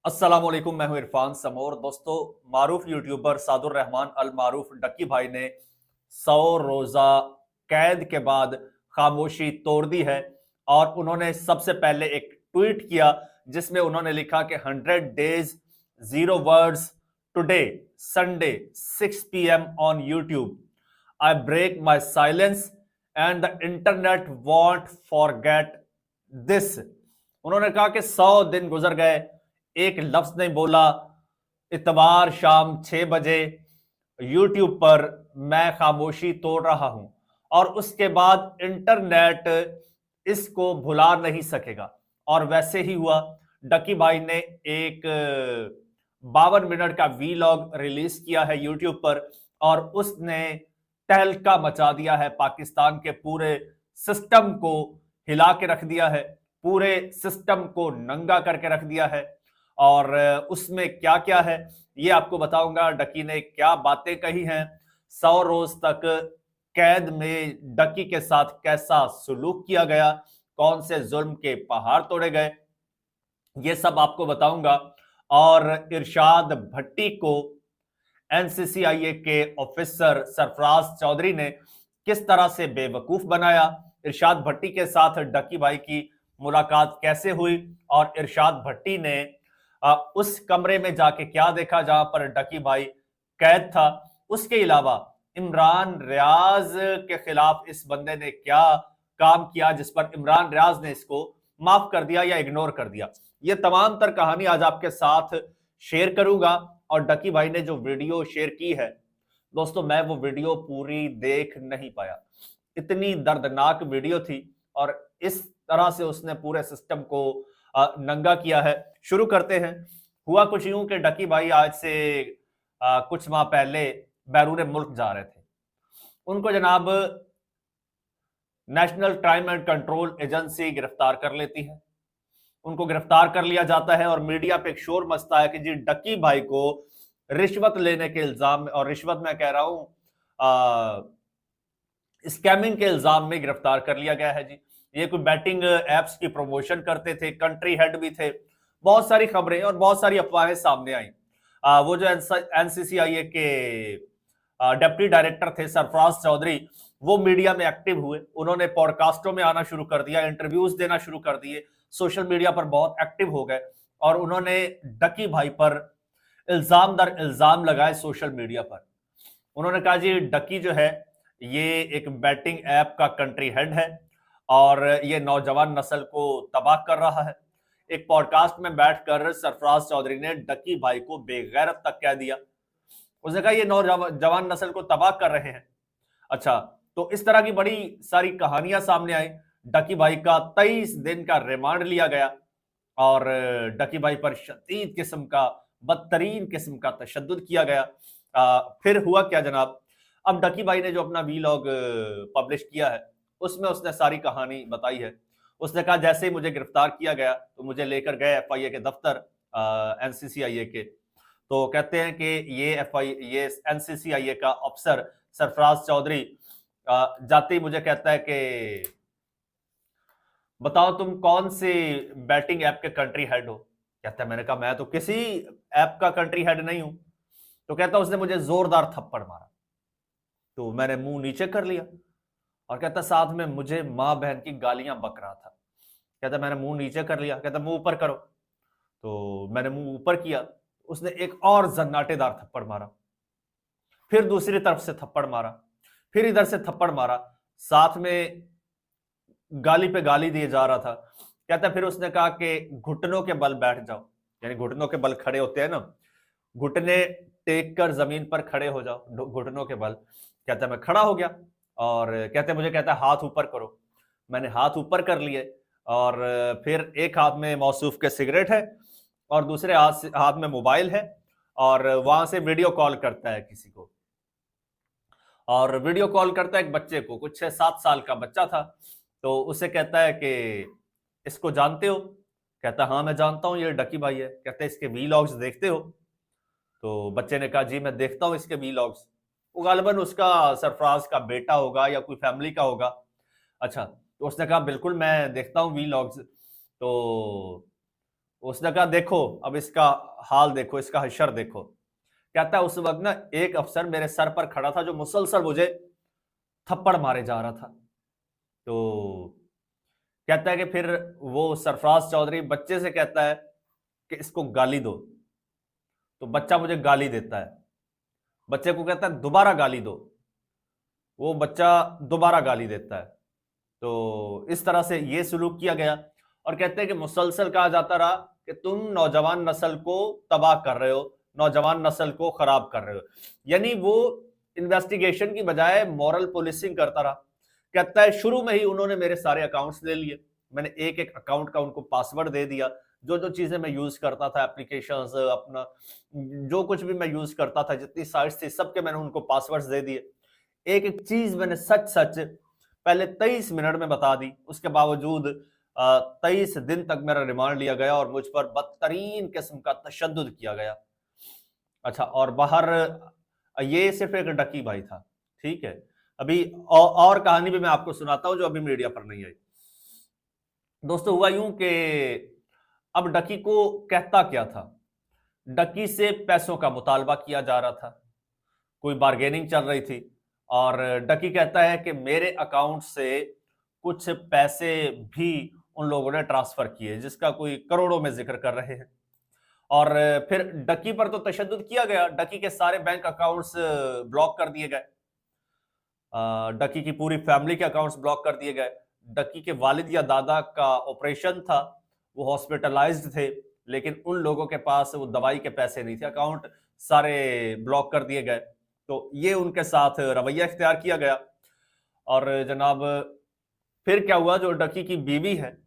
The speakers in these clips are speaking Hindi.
अस्सलामुअलैकुम, मैं हूं इरफान समोर। दोस्तों, मारूफ यूट्यूबर सादुर रहमान अल मारूफ डक्की भाई ने 100 रोजा कैद के बाद खामोशी तोड़ दी है और उन्होंने सबसे पहले एक ट्वीट किया जिसमें उन्होंने लिखा कि 100 days 0 words today Sunday 6 PM on YouTube. I break my silence and the internet won't forget this. उन्होंने कहा कि 100 दिन गुजर गए, एक लफ्ज नहीं बोला। इतवार शाम 6 बजे यूट्यूब पर मैं खामोशी तोड़ रहा हूं और उसके बाद इंटरनेट इसको भुला नहीं सकेगा। और वैसे ही हुआ। डकी भाई ने एक 52 मिनट का वीलॉग रिलीज किया है यूट्यूब पर और उसने तहलका मचा दिया है, पाकिस्तान के पूरे सिस्टम को हिला के रख दिया है, पूरे सिस्टम को नंगा करके रख दिया है। और उसमें क्या क्या है ये आपको बताऊंगा, डकी ने क्या बातें कही हैं, 100 रोज तक कैद में डकी के साथ कैसा सुलूक किया गया, कौन से जुल्म के पहाड़ तोड़े गए, ये सब आपको बताऊंगा। और इरशाद भट्टी को एनसीसीआईए के ऑफिसर सरफराज चौधरी ने किस तरह से बेवकूफ बनाया, इरशाद भट्टी के साथ डकी भाई की मुलाकात कैसे हुई और इरशाद भट्टी ने उस कमरे में जाके क्या देखा जहां पर डकी भाई कैद था। उसके अलावा इमरान रियाज के खिलाफ इस बंदे ने क्या काम किया जिस पर इमरान रियाज ने इसको माफ कर दिया या इग्नोर कर दिया, ये तमाम तर कहानी आज आपके साथ शेयर करूंगा। और डकी भाई ने जो वीडियो शेयर की है दोस्तों, मैं वो वीडियो पूरी देख नहीं पाया, इतनी दर्दनाक वीडियो थी और इस तरह से उसने पूरे सिस्टम को नंगा किया है। शुरू करते हैं। हुआ कुछ यूं कि डकी भाई आज से कुछ माह पहले बैरून मुल्क जा रहे थे। उनको जनाब national crime and control agency गिरफ्तार कर लेती है। उनको गिरफ्तार कर लिया जाता है और मीडिया पे एक शोर मचता है कि जी डकी भाई को रिश्वत लेने के इल्जाम में, और रिश्वत मैं कह रहा हूं स्कैमिंग के इल्जाम में गिरफ्तार कर लिया गया है जी। ये कोई बैटिंग एप्स की प्रमोशन करते थे, कंट्री हेड भी थे। बहुत सारी खबरें और बहुत सारी अफवाहें सामने आई। वो जो एनसीसीआईए के डिप्टी डायरेक्टर थे सरफराज चौधरी, वो मीडिया में एक्टिव हुए। उन्होंने पॉडकास्टों में आना शुरू कर दिया, इंटरव्यूज देना शुरू कर दिए, सोशल मीडिया पर बहुत एक्टिव हो गए और उन्होंने डकी भाई पर इल्जाम दर इल्जाम लगाए सोशल मीडिया पर। उन्होंने कहा जी डकी जो है ये एक बैटिंग ऐप का कंट्री हेड है और ये नौजवान नस्ल को तबाह कर रहा है। एक पॉडकास्ट में बैठकर सरफराज चौधरी ने डकी भाई को बेगैरत तक कह दिया। उसने कहा ये नौजवान नस्ल को तबाह कर रहे हैं। अच्छा, तो इस तरह की बड़ी सारी कहानियां सामने आई। डकी भाई का 23 दिन का रिमांड लिया गया और डकी भाई पर शदीद किस्म का, बदतरीन किस्म का तशद्दुद किया गया। फिर हुआ क्या जनाब, अब डकी भाई ने जो अपना वीलॉग पब्लिश किया है उसमें उसने सारी कहानी बताई है। उसने कहा जैसे ही मुझे गिरफ्तार किया गया तो मुझे लेकर गए एफआईए के दफ्तर, एनसीसीआईए के। तो कहते हैं कि ये एनसीसीआईए का अफसर सरफराज चौधरी जाते ही मुझे कहता है कि बताओ तुम कौन से बैटिंग ऐप के कंट्री हेड हो। कहता है, मैंने कहा मैं तो किसी ऐप का कंट्री हेड नहीं हूं। तो कहता उसने मुझे जोरदार थप्पड़ मारा तो मैंने मुंह नीचे कर लिया और कहता साथ में मुझे मां बहन की गालियां बक रहा था। कहता मैंने मुंह नीचे कर लिया, कहता मुंह ऊपर करो। तो मैंने मुंह ऊपर किया, उसने एक और जन्नाटेदार थप्पड़ मारा, फिर दूसरी तरफ से थप्पड़ मारा, फिर इधर से थप्पड़ मारा, साथ में गाली पे गाली दिए जा रहा था। कहता फिर उसने कहा कि घुटनों के बल बैठ जाओ, यानी घुटनों के बल खड़े होते हैं ना, घुटने टेक कर जमीन पर खड़े हो जाओ घुटनों के बल। कहता मैं खड़ा हो गया और मुझे कहता हाथ ऊपर करो। मैंने हाथ ऊपर कर लिए और फिर एक हाथ में मौसूफ के सिगरेट है और दूसरे हाथ में मोबाइल है और वहां से वीडियो कॉल करता है किसी को, और वीडियो कॉल करता है एक बच्चे को, कुछ 6-7 साल का बच्चा था। तो उसे कहता है कि इसको जानते हो। कहता हाँ मैं जानता हूं, ये डकी भाई है। कहता है इसके वीलॉग्स देखते हो। तो बच्चे ने कहा जी मैं देखता हूं इसके वीलॉग्स। वो गालिबन उसका सरफराज का बेटा होगा या कोई फैमिली का होगा। अच्छा, तो उसने कहा बिल्कुल मैं देखता हूं वीलॉग्स। तो उसने कहा देखो अब इसका हाल देखो, इसका हशर देखो। कहता है उस वक्त ना एक अफसर मेरे सर पर खड़ा था जो मुसलसल मुझे थप्पड़ मारे जा रहा था। तो कहता है कि फिर वो सरफराज चौधरी बच्चे से कहता है कि इसको गाली दो। तो बच्चा मुझे गाली देता है, बच्चे को कहता है दोबारा गाली दो, वो बच्चा दोबारा गाली देता है। तो इस तरह से ये सलूक किया गया और कहते हैं कि मुसलसल कहा जाता रहा कि तुम नौजवान नस्ल को तबाह कर रहे हो, नौजवान नस्ल को खराब कर रहे हो। यानी वो इन्वेस्टिगेशन की बजाय मॉरल पुलिसिंग करता रहा। कहता है शुरू में ही उन्होंने मेरे सारे अकाउंट्स ले लिए, मैंने एक एक अकाउंट का उनको पासवर्ड दे दिया, जो जो चीजें मैं यूज करता था, एप्लीकेशंस, अपना जो कुछ भी मैं यूज करता था, जितनी साइट्स थी सबके मैंने उनको पासवर्ड्स दे दिए। एक एक चीज मैंने सच सच पहले 23 मिनट में बता दी। उसके बावजूद 23 दिन तक मेरा रिमांड लिया गया और मुझ पर बदतरीन किस्म का तशद्दुद किया गया। अच्छा, और बाहर ये सिर्फ एक डकी भाई था, ठीक है। अभी और कहानी भी मैं आपको सुनाता हूं जो अभी मीडिया पर नहीं आई। दोस्तों हुआ यूं कि अब डकी को कहता क्या था, डकी से पैसों का मुतालबा किया जा रहा था, कोई बार्गेनिंग चल रही थी और डकी कहता है कि मेरे अकाउंट से कुछ पैसे भी उन लोगों ने ट्रांसफर किए, जिसका कोई करोड़ों में जिक्र कर रहे हैं। और फिर डकी पर तो तशद्दुद किया गया, डकी के सारे बैंक अकाउंट्स ब्लॉक कर दिए गए, डकी की पूरी फैमिली के अकाउंट्स ब्लॉक कर दिए गए। डकी के वालिद या दादा का ऑपरेशन था, वो हॉस्पिटलाइज्ड थे, लेकिन उन लोगों के पास वो दवाई के पैसे नहीं थे, अकाउंट सारे ब्लॉक कर दिए गए। तो ये उनके साथ रवैया इख्तियार किया गया। और जनाब फिर क्या हुआ, जो डकी की बीवी है,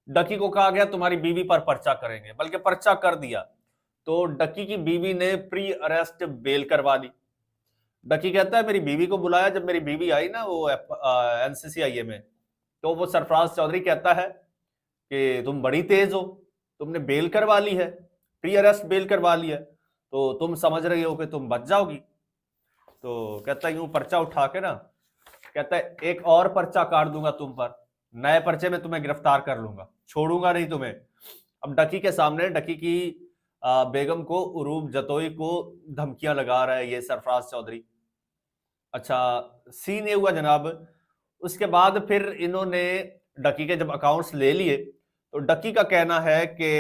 डकी को कहा गया तुम्हारी बीवी पर पर्चा करेंगे, बल्कि पर्चा कर दिया। तो डकी की बीवी ने प्री अरेस्ट बेल करवा ली। डकी कहता है मेरी बीवी को बुलाया, जब मेरी बीवी आई ना वो एनसीसीआईए में, तो वो सरफराज चौधरी कहता है कि तुम बड़ी तेज हो, तुमने बेल करवा ली है, प्री अरेस्ट बेल करवा ली है, तो तुम समझ रही हो कि तुम बच जाओगी। तो कहता है यूं पर्चा उठा के ना, कहता है एक और पर्चा काट दूंगा तुम पर, नए पर्चे में तुम्हें गिरफ्तार कर लूंगा, छोड़ूंगा नहीं तुम्हें। अब डकी के सामने डकी की बेगम को, उरूब जतोई को धमकियां लगा रहा है ये सरफराज चौधरी। अच्छा, सीन ये हुआ जनाब, उसके बाद फिर इन्होंने डकी के जब अकाउंट्स ले लिए, तो डकी का कहना है कि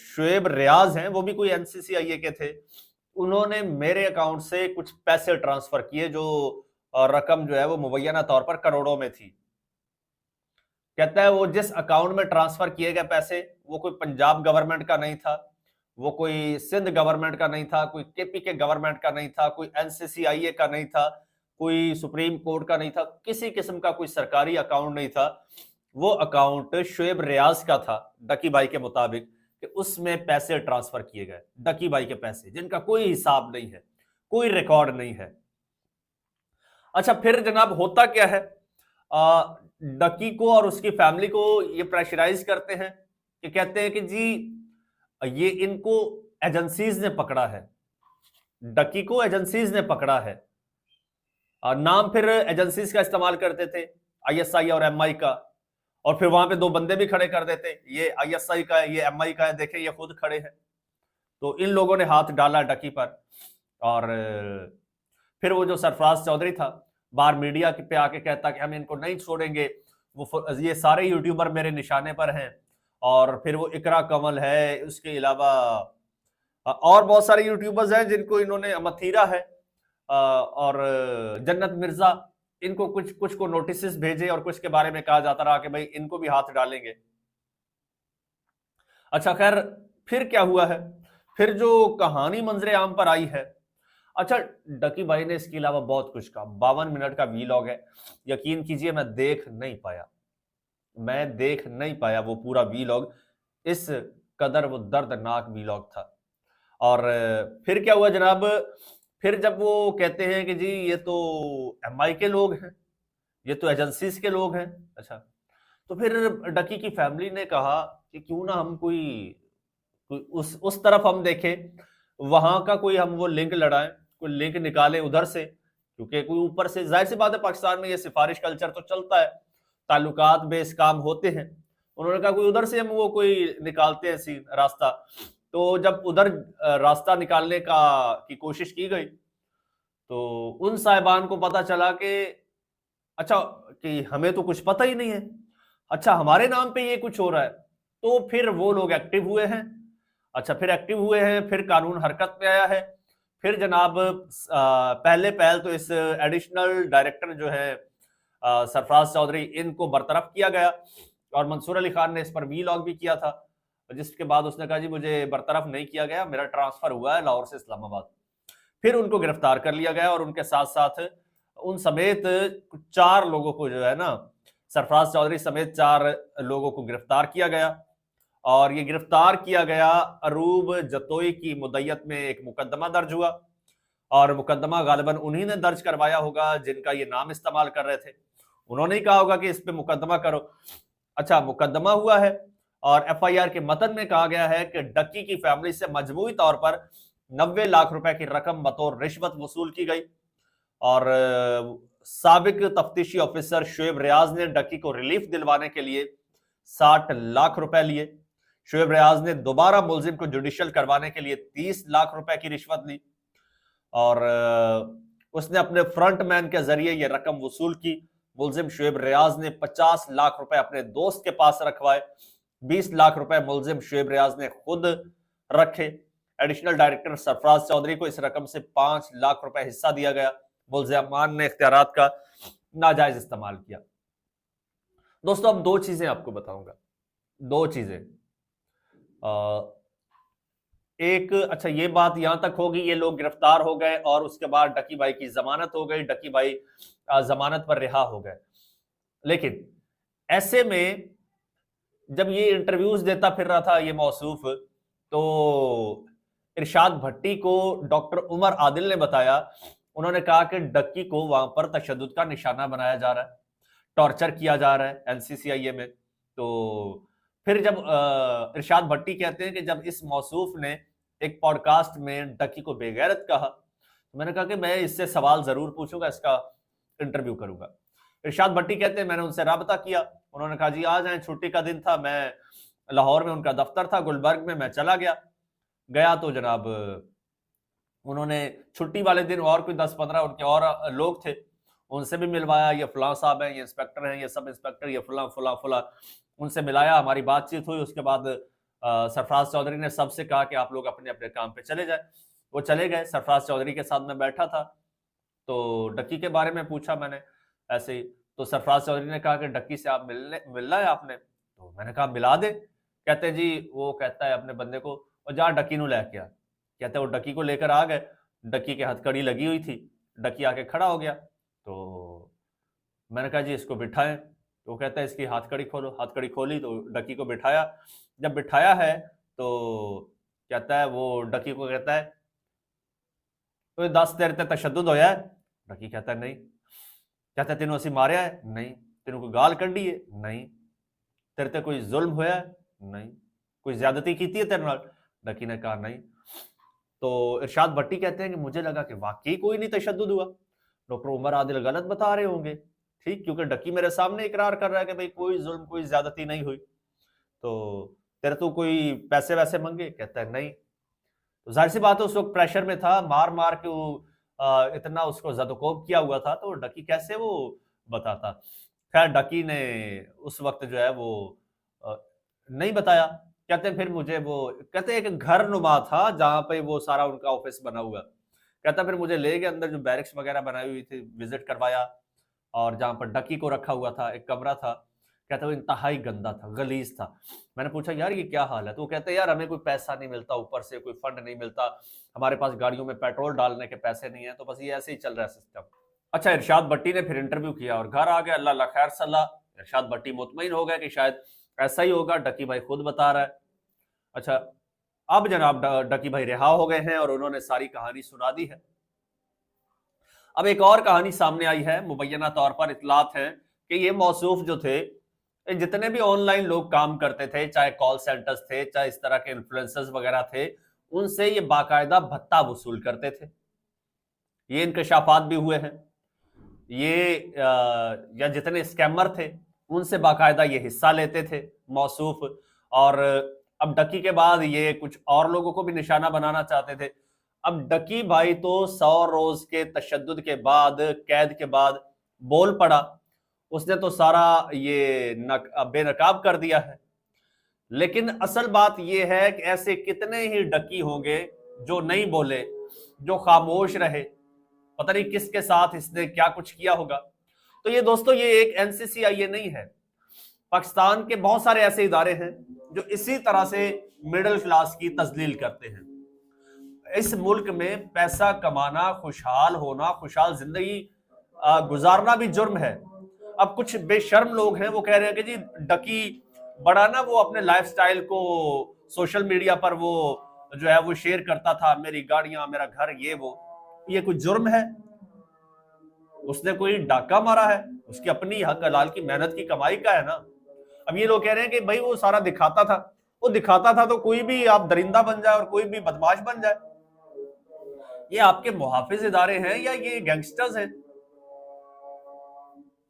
शुएब रियाज हैं, वो भी कोई एनसीसीआईए के थे, उन्होंने मेरे अकाउंट से कुछ पैसे ट्रांसफर किए, जो रकम जो है वो मुबैना तौर पर करोड़ों में थी। कहता है वो जिस अकाउंट में ट्रांसफर किए गए पैसे, वो कोई पंजाब गवर्नमेंट का नहीं था, वो कोई सिंध गवर्नमेंट का नहीं था, कोई केपी के गवर्नमेंट का नहीं था, कोई एनसीसीआईए का नहीं था, कोई सुप्रीम कोर्ट का नहीं था, किसी किस्म का कोई सरकारी अकाउंट नहीं था। वो अकाउंट शुएब रियाज का था, डकी भाई के मुताबिक, कि उसमें पैसे ट्रांसफर किए गए, डकी भाई के पैसे, जिनका कोई हिसाब नहीं है, कोई रिकॉर्ड नहीं है। अच्छा, फिर जनाब होता क्या है, डकी को और उसकी फैमिली को ये प्रेशराइज करते हैं कि कहते हैं कि जी ये इनको एजेंसीज ने पकड़ा है, डकी को एजेंसीज ने पकड़ा है। नाम फिर एजेंसीज का इस्तेमाल करते थे, आईएसआई और एमआई का, और फिर वहां पे दो बंदे भी खड़े कर देते, ये आईएसआई का है, ये एमआई का है, देखें ये खुद खड़े हैं। तो इन लोगों ने हाथ डाला डकी पर, और फिर वो जो सरफराज चौधरी था बाहर मीडिया पे आके कहता कि हम इनको नहीं छोड़ेंगे, वो ये सारे यूट्यूबर मेरे निशाने पर हैं। और फिर वो इकरा कमल है, उसके अलावा और बहुत सारे यूट्यूबर्स हैं जिनको इन्होंने, मथीरा है और जन्नत मिर्जा, इनको कुछ कुछ को नोटिस भेजे और कुछ के बारे में कहा जाता रहा कि भाई इनको भी हाथ डालेंगे। अच्छा खैर, फिर क्या हुआ है, फिर जो कहानी मंजरे आम पर आई है। अच्छा, डकी भाई ने इसके अलावा बहुत कुछ कहा, 52 मिनट का वीलॉग है, यकीन कीजिए मैं देख नहीं पाया वो पूरा वीलॉग, इस कदर वो दर्दनाक वीलॉग था। और फिर क्या हुआ जनाब, फिर जब वो कहते हैं कि जी ये तो एमआई के लोग हैं, ये तो एजेंसीज के लोग हैं। अच्छा, तो फिर डकी की फैमिली ने कहा कि क्यों ना हम कोई उस तरफ हम देखें, वहां का कोई हम वो लिंक लड़ाएं, कोई लिंक निकाले उधर से, क्योंकि कोई ऊपर से, जाहिर सी बात है पाकिस्तान में ये सिफारिश कल्चर तो चलता है, ताल्लुकात बेस काम होते हैं। उन्होंने कहा कोई उधर से हम वो कोई निकालते हैं सीन रास्ता। तो जब उधर रास्ता निकालने की कोशिश की गई तो उन साहिबान को पता चला कि अच्छा, कि हमें तो कुछ पता ही नहीं है, अच्छा हमारे नाम पे ये कुछ हो रहा है। तो फिर वो लोग एक्टिव हुए हैं। अच्छा, फिर एक्टिव हुए हैं, फिर कानून हरकत में आया है। फिर जनाब पहले पहल तो इस एडिशनल डायरेक्टर जो है सरफराज चौधरी, इनको बरतरफ किया गया और मंसूर अली खान ने इस पर वीलॉग भी किया था, जिसके बाद उसने कहा जी मुझे बरतरफ नहीं किया गया, मेरा ट्रांसफर हुआ है लाहौर से इस्लामाबाद। फिर उनको गिरफ्तार कर लिया गया और उनके साथ साथ उन समेत 4 लोगों को जो है ना, सरफराज चौधरी समेत 4 लोगों को गिरफ्तार किया गया। और ये गिरफ्तार किया गया अरूब जतोई की मुद्दत में एक मुकदमा दर्ज हुआ और मुकदमा गालिबन उन्हीं ने दर्ज करवाया होगा जिनका ये नाम इस्तेमाल कर रहे थे। उन्होंने ही कहा होगा कि इस पे मुकदमा करो। अच्छा, मुकदमा हुआ है और एफआईआर के मतन में कहा गया है कि डक्की की फैमिली से मजमूई तौर पर 90 लाख रुपए की रकम बतौर रिश्वत वसूल की गई और साबिक तफ्तीशी ऑफिसर शोएब रियाज ने डक्की को रिलीफ दिलवाने के लिए 60 लाख रुपए लिए। शोएब रियाज ने दोबारा मुलजिम को जुडिशियल करवाने के लिए 30 लाख रुपए की रिश्वत ली और उसने अपने फ्रंट मैन के जरिए यह रकम वसूल की। मुलजिम शोएब रियाज ने 50 लाख रुपए अपने दोस्त के पास रखवाए, 20 लाख रुपए मुलजिम शोएब रियाज ने खुद रखे। एडिशनल डायरेक्टर सरफराज चौधरी को इस रकम से 5 लाख रुपए हिस्सा दिया गया। मुलजिमान ने इख्तियारात का नाजायज इस्तेमाल किया। दोस्तों, अब 2 चीजें आपको बताऊंगा, 2 चीजें। एक, अच्छा ये बात यहां तक होगी, ये लोग गिरफ्तार हो गए और उसके बाद डक्की भाई की जमानत हो गई, डक्की भाई जमानत पर रिहा हो गए। लेकिन ऐसे में जब ये इंटरव्यूज देता फिर रहा था ये मौसूफ, तो इरशाद भट्टी को डॉक्टर उमर आदिल ने बताया, उन्होंने कहा कि डक्की को वहां पर तशद्दुद का निशाना बनाया जा रहा है, टॉर्चर किया जा रहा है एनसीसीआईए में। तो फिर जब इरशाद भट्टी कहते हैं कि जब इस मौसूफ ने एक पॉडकास्ट में डक्की को बेगैरत कहा, तो मैंने कहा कि मैं इससे सवाल जरूर पूछूंगा, इसका इंटरव्यू करूंगा। इरशाद भट्टी कहते हैं मैंने उनसे राबता किया, उन्होंने कहा जी आ जाएं, छुट्टी का दिन था, मैं लाहौर में उनका दफ्तर था, गुलबर्ग में मैं चला गया तो जनाब उन्होंने छुट्टी वाले दिन और कोई 10-15 उनके और लोग थे, उनसे भी मिलवाया, ये फलां साहब हैं, ये इंस्पेक्टर हैं, ये सब इंस्पेक्टर, ये फलां फलां फलां, उनसे मिलाया, हमारी बातचीत हुई। उसके बाद सरफराज चौधरी ने सबसे कहा कि आप लोग अपने अपने काम पे चले जाए। वो चले गए। सरफराज चौधरी के साथ मैं बैठा था तो डक्की के बारे में पूछा मैंने ऐसे ही, तो सरफराज चौधरी ने कहा कि डक्की से आप मिलना है आपने, तो मैंने कहा मिला दे। कहते जी, वो कहता है अपने बंदे को और जा डक्की नु लेके आ। कहते वो डक्की को लेकर आ गए, डक्की के हथकड़ी लगी हुई थी, डक्की आके खड़ा हो गया। तो मैंने कहा जी इसको बिठाएं, तो कहता है इसकी हथकड़ी खोलो। हथकड़ी खोली तो डक्की को बिठाया। जब बिठाया है तो कहता है, वो डक्की को कहता है तो 10 तेरे ते तशद्दुद होया है? डक्की कहता है नहीं। कहता है तेनों असी मारिया है? नहीं। तेनों कोई गाल कढ़ी है? नहीं। तेरे ते कोई जुल्म होया है? नहीं। कोई ज्यादती की है तेरे नाल? डक्की ने कहा नहीं। तो इरशाद भट्टी कहते हैं कि मुझे लगा कि वाकई कोई नहीं तशद्दुद हुआ, डॉक्टर उमर आदिल गलत बता रहे होंगे, ठीक, क्योंकि डक्की मेरे सामने इकरार कर रहा है कि भाई कोई जुल्म कोई ज्यादती नहीं हुई। तो तेरे तो कोई पैसे वैसे मांगे? कहता है नहीं। तो जाहिर सी बात है उस वक्त प्रेशर में था, मार मार के वो इतना उसको जदोकोब किया हुआ था, तो डक्की कैसे वो बताता। खैर डक्की ने उस वक्त जो है वो नहीं बताया। कहते फिर मुझे वो कहते एक घर नुमा था जहां पे वो सारा उनका ऑफिस बना हुआ। कहता फिर मुझे ले गए अंदर, जो बैरिक्स वगैरह बनाई हुई थी, विजिट करवाया और जहां पर डक्की को रखा हुआ था एक कमरा था। कहता वो इंतहाई गंदा था, गलीज था। मैंने पूछा यार ये क्या हाल है? तो वो कहते यार हमें कोई पैसा नहीं मिलता, ऊपर से कोई फंड नहीं मिलता, हमारे पास गाड़ियों में पेट्रोल डालने के पैसे नहीं है, तो बस ये ऐसे ही चल रहा है सिस्टम। अच्छा, इरशाद भट्टी ने फिर इंटरव्यू किया और घर आ गया, अल्लाह खैर सल्लाह। इरशाद भट्टी मुतमईन हो गया कि शायद ऐसा ही होगा, डक्की भाई खुद बता रहा है। अच्छा, अब जनाब डक्की भाई रिहा हो गए हैं और उन्होंने सारी कहानी सुना दी है। अब एक और कहानी सामने आई है, मुबैना तौर पर इतलात है कि ये मौसूफ जो थे, जितने भी ऑनलाइन लोग काम करते थे, चाहे कॉल सेंटर्स थे, चाहे इस तरह के इन्फ्लुएंसर्स वगैरह थे, उनसे ये बाकायदा भत्ता वसूल करते थे। ये इंकशाफात भी हुए हैं। ये या जितने स्कैमर थे उनसे बाकायदा ये हिस्सा लेते थे, मौसूफ। और अब डकी के बाद ये कुछ और लोगों को भी निशाना बनाना चाहते थे। अब डकी भाई तो 100 रोज के तशद्दुद के बाद, कैद के बाद बोल पड़ा। उसने तो सारा ये बेनकाब कर दिया है। लेकिन असल बात यह है कि ऐसे कितने ही डकी होंगे जो नहीं बोले, जो खामोश रहे। पता नहीं किसके साथ इसने क्या कुछ किया होगा। तो ये दोस्तों, ये एक एनसीसीआईए नहीं है। पाकिस्तान के बहुत सारे ऐसे इदारे हैं जो इसी तरह से मिडिल क्लास की तजलील करते हैं। इस मुल्क में पैसा कमाना, खुशहाल होना, खुशहाल जिंदगी गुजारना भी जुर्म है। अब कुछ बेशर्म लोग हैं, वो कह रहे हैं कि जी डकी बड़ा ना, वो अपने लाइफस्टाइल को सोशल मीडिया पर वो जो है वो शेयर करता था, मेरी गाड़ियां, मेरा घर, ये कोई जुर्म है? उसने कोई डाका मारा है? उसकी अपनी हक हलाल की मेहनत की कमाई का है ना। अब ये लोग कह रहे हैं कि भाई वो सारा दिखाता था। वो दिखाता था तो कोई भी आप दरिंदा बन जाए और कोई भी बदमाश बन जाए। ये आपके मुहाफिज इदारे हैं या ये गैंगस्टर्स हैं?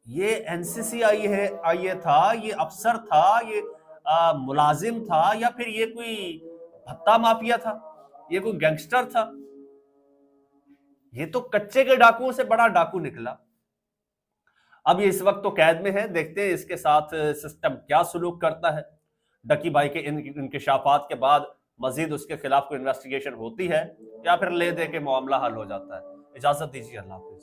ये एनसीसीआई है, आईए था, ये अफसर था, ये मुलाजिम था, या फिर ये कोई भत्ता माफिया था, ये कोई गैंगस्टर था? ये तो कच्चे के डाकुओं से बड़ा डाकू निकला। अब ये इस वक्त तो कैद में है, देखते हैं इसके साथ सिस्टम क्या सलूक करता है। डकी भाई के इंकशाफात के बाद मजीद उसके खिलाफ कोई इन्वेस्टिगेशन होती है या फिर ले दे के मामला हल हो जाता है। इजाजत दीजिए, अल्लाह हाफिज।